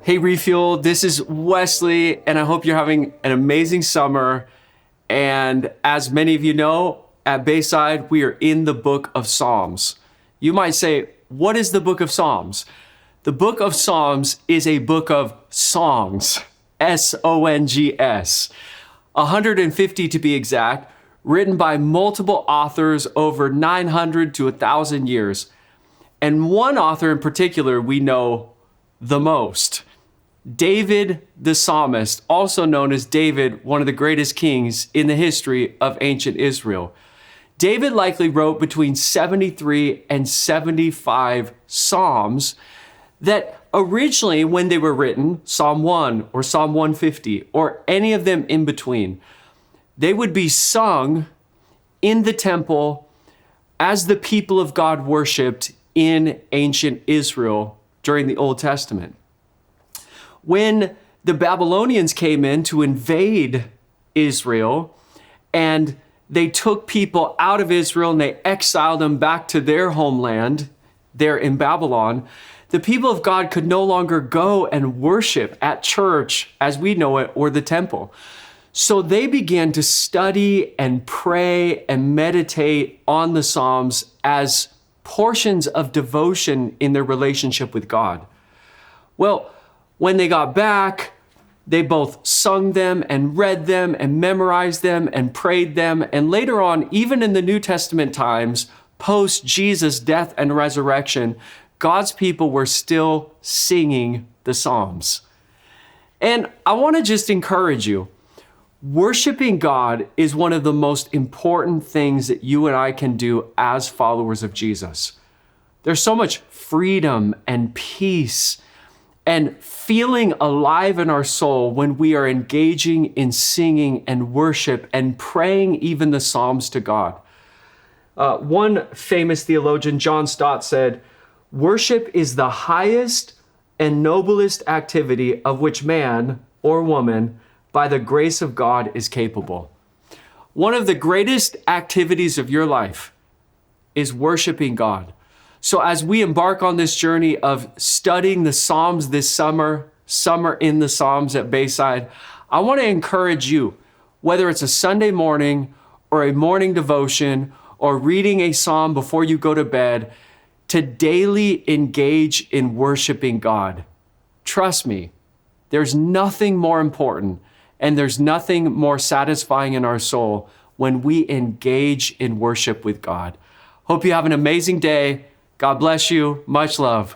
Hey Refuel, this is Wesley, and I hope you're having an amazing summer. And as many of you know, at Bayside, we are in the book of Psalms. You might say, what is the book of Psalms? The book of Psalms is a book of songs, S-O-N-G-S, 150 to be exact, written by multiple authors over 900 to 1,000 years. And one author in particular we know the most. David the psalmist, also known as David, one of the greatest kings in the history of ancient Israel. David likely wrote between 73 and 75 psalms that originally, when they were written, Psalm 1 or Psalm 150 or any of them in between, they would be sung in the temple as the people of God worshiped in ancient Israel during the Old Testament. When the Babylonians came in to invade Israel and they took people out of Israel and they exiled them back to their homeland there in Babylon, the people of God could no longer go and worship at church as we know it or the temple. So they began to study and pray and meditate on the Psalms as portions of devotion in their relationship with God. Well, when they got back, they both sung them and read them and memorized them and prayed them. And later on, even in the New Testament times, post Jesus' death and resurrection, God's people were still singing the Psalms. And I want to just encourage you, worshiping God is one of the most important things that you and I can do as followers of Jesus. There's so much freedom and peace and feeling alive in our soul when we are engaging in singing and worship and praying even the Psalms to God. One famous theologian, John Stott, said, "Worship is the highest and noblest activity of which man or woman, by the grace of God, is capable." One of the greatest activities of your life is worshiping God. So as we embark on this journey of studying the Psalms this summer in the Psalms at Bayside, I want to encourage you, whether it's a Sunday morning or a morning devotion or reading a psalm before you go to bed, to daily engage in worshiping God. Trust me, there's nothing more important and there's nothing more satisfying in our soul when we engage in worship with God. Hope you have an amazing day. God bless you. Much love.